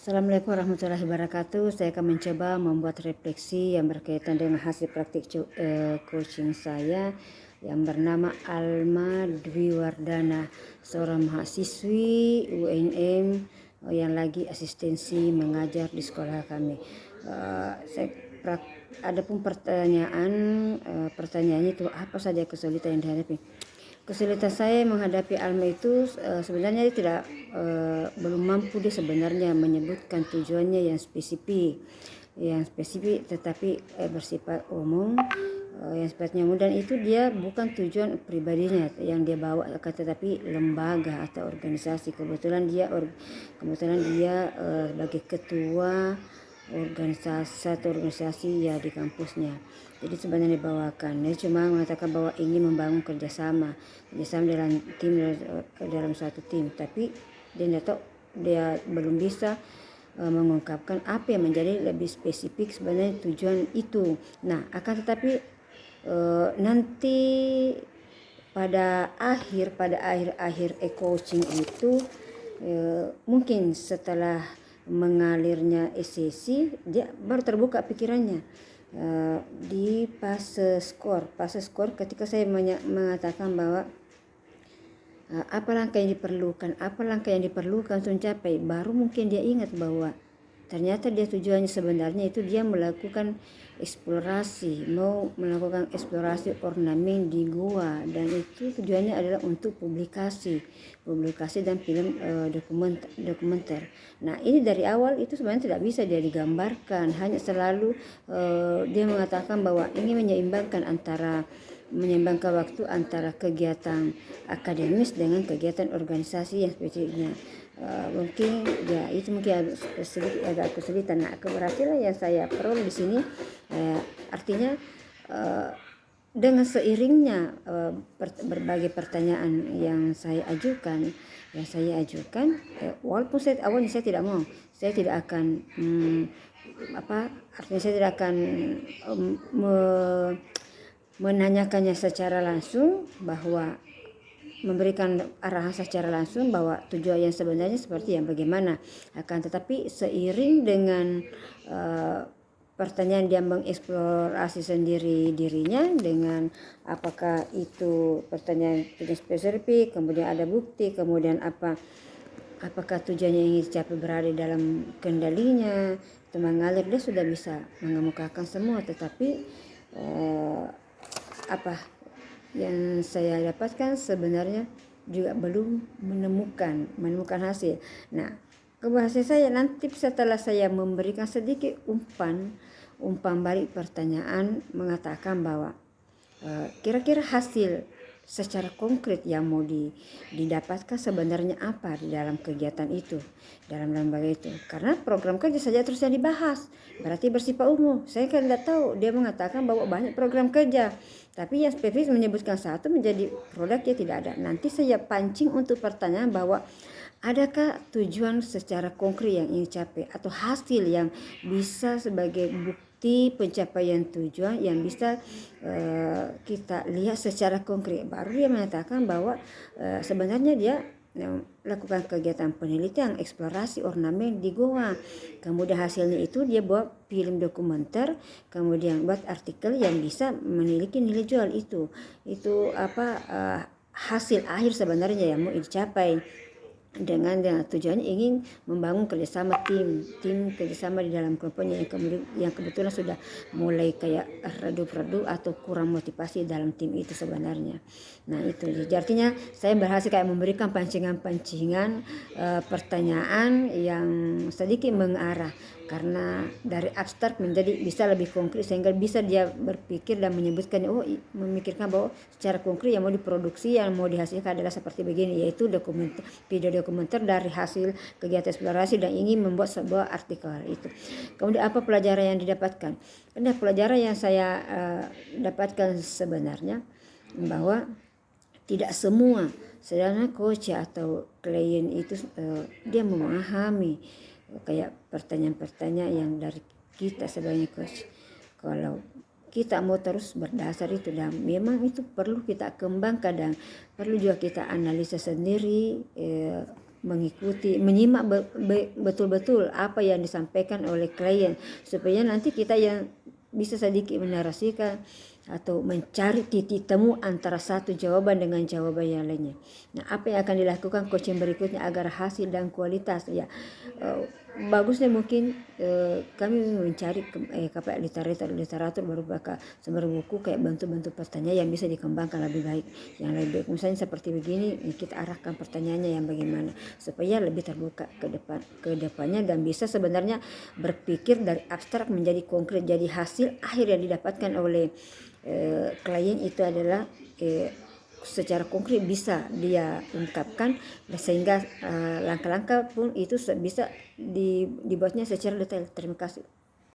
Assalamualaikum warahmatullahi wabarakatuh. Saya akan mencoba membuat refleksi yang berkaitan dengan hasil praktik coaching saya yang bernama Alma Dwi Wardana, seorang mahasiswi UNM yang lagi asistensi mengajar di sekolah kami. Adapun pertanyaannya itu apa saja kesulitan yang dihadapi. Kesulitan saya menghadapi Alma itu sebenarnya tidak belum mampu dia sebenarnya menyebutkan tujuannya yang spesifik, tetapi bersifat umum, yang sifatnya umum, dan itu dia bukan tujuan pribadinya yang dia bawa, tetapi lembaga atau organisasi. Kebetulan dia sebagai ketua satu organisasi ya di kampusnya. Jadi sebenarnya dibawakan, dia cuma mengatakan bahwa ingin membangun kerjasama dalam satu tim, tapi dia belum bisa mengungkapkan apa yang menjadi lebih spesifik sebenarnya tujuan itu. Nah, akan tetapi nanti pada akhir coaching itu mungkin setelah mengalirnya sesi dia baru terbuka pikirannya. Di fase skor ketika saya mengatakan bahwa apa langkah yang diperlukan untuk mencapai, baru mungkin dia ingat bahwa ternyata dia tujuannya sebenarnya itu dia mau melakukan eksplorasi ornamen di gua, dan itu tujuannya adalah untuk publikasi dan film dokumenter. Nah, ini dari awal itu sebenarnya tidak bisa dia digambarkan, hanya selalu dia mengatakan bahwa ingin menyeimbangkan waktu antara kegiatan akademis dengan kegiatan organisasi yang spesifiknya. Mungkin agak kesulitan. Nah, keberhasilan yang saya peroleh di sini artinya dengan seiringnya berbagai pertanyaan yang saya ajukan, walaupun awalnya saya tidak akan menanyakannya secara langsung, bahwa memberikan arahan secara langsung bahwa tujuan yang sebenarnya seperti yang bagaimana. Akan tetapi seiring dengan pertanyaan, dia mengeksplorasi sendiri dirinya dengan apakah itu pertanyaan spesifik, kemudian ada bukti, kemudian apakah tujuannya yang ingin dicapai berada dalam kendalinya, itu mengalir, dia sudah bisa mengemukakan semua. Tetapi apa yang saya dapatkan sebenarnya juga belum menemukan hasil. Nah, keberhasilan saya nanti setelah saya memberikan sedikit umpan balik pertanyaan, mengatakan bahwa kira-kira hasil secara konkret yang mau didapatkan sebenarnya apa di dalam kegiatan itu, dalam lembaga itu. Karena program kerja saja terus yang dibahas, berarti bersifat umum. Saya kan tidak tahu, dia mengatakan bahwa banyak program kerja, tapi yang spesifik menyebutkan satu menjadi produknya tidak ada. Nanti saya pancing untuk pertanyaan bahwa adakah tujuan secara konkret yang ingin dicapai, atau hasil yang bisa sebagai bukti pencapaian tujuan yang bisa kita lihat secara konkret. Baru dia mengatakan bahwa sebenarnya dia lakukan kegiatan penelitian eksplorasi ornamen di goa, kemudian hasilnya itu dia buat film dokumenter, kemudian buat artikel yang bisa memiliki nilai jual. Itu hasil akhir sebenarnya yang mau dicapai dengan tujuannya ingin membangun kerjasama tim kerjasama di dalam kelompoknya yang kebetulan sudah mulai kayak redup atau kurang motivasi dalam tim itu sebenarnya. Nah, itu jadi artinya saya berhasil kayak memberikan pancingan pertanyaan yang sedikit mengarah, karena dari abstrak menjadi bisa lebih konkret, sehingga bisa dia berpikir dan memikirkan bahwa secara konkret yang mau diproduksi, yang mau dihasilkan adalah seperti begini, yaitu video dokumenter dari hasil kegiatan eksplorasi dan ingin membuat sebuah artikel itu. Kemudian apa pelajaran yang didapatkan? Karena pelajaran yang saya dapatkan sebenarnya bahwa tidak semua sebenarnya coach atau klien itu dia memahami kayak pertanyaan-pertanyaan yang dari kita sebagai coach. Kalau kita mau terus berdasar itu, dan memang itu perlu kita kembangkan dan perlu juga kita analisa sendiri mengikuti, menyimak betul-betul apa yang disampaikan oleh klien, supaya nanti kita yang bisa sedikit menarasikan atau mencari titik temu antara satu jawaban dengan jawaban yang lainnya. Nah, apa yang akan dilakukan coaching berikutnya agar hasil dan kualitas ya bagusnya mungkin kami mencari literatur berupa sumber buku kayak bentuk-bentuk pertanyaan yang bisa dikembangkan lebih baik, yang lebih baik. Misalnya seperti begini, kita arahkan pertanyaannya yang bagaimana supaya lebih terbuka ke depannya dan bisa sebenarnya berpikir dari abstrak menjadi konkret. Jadi hasil akhir yang didapatkan oleh klien itu adalah secara konkret bisa dia ungkapkan, sehingga langkah-langkah pun itu bisa dibuatnya secara detail. Terima kasih.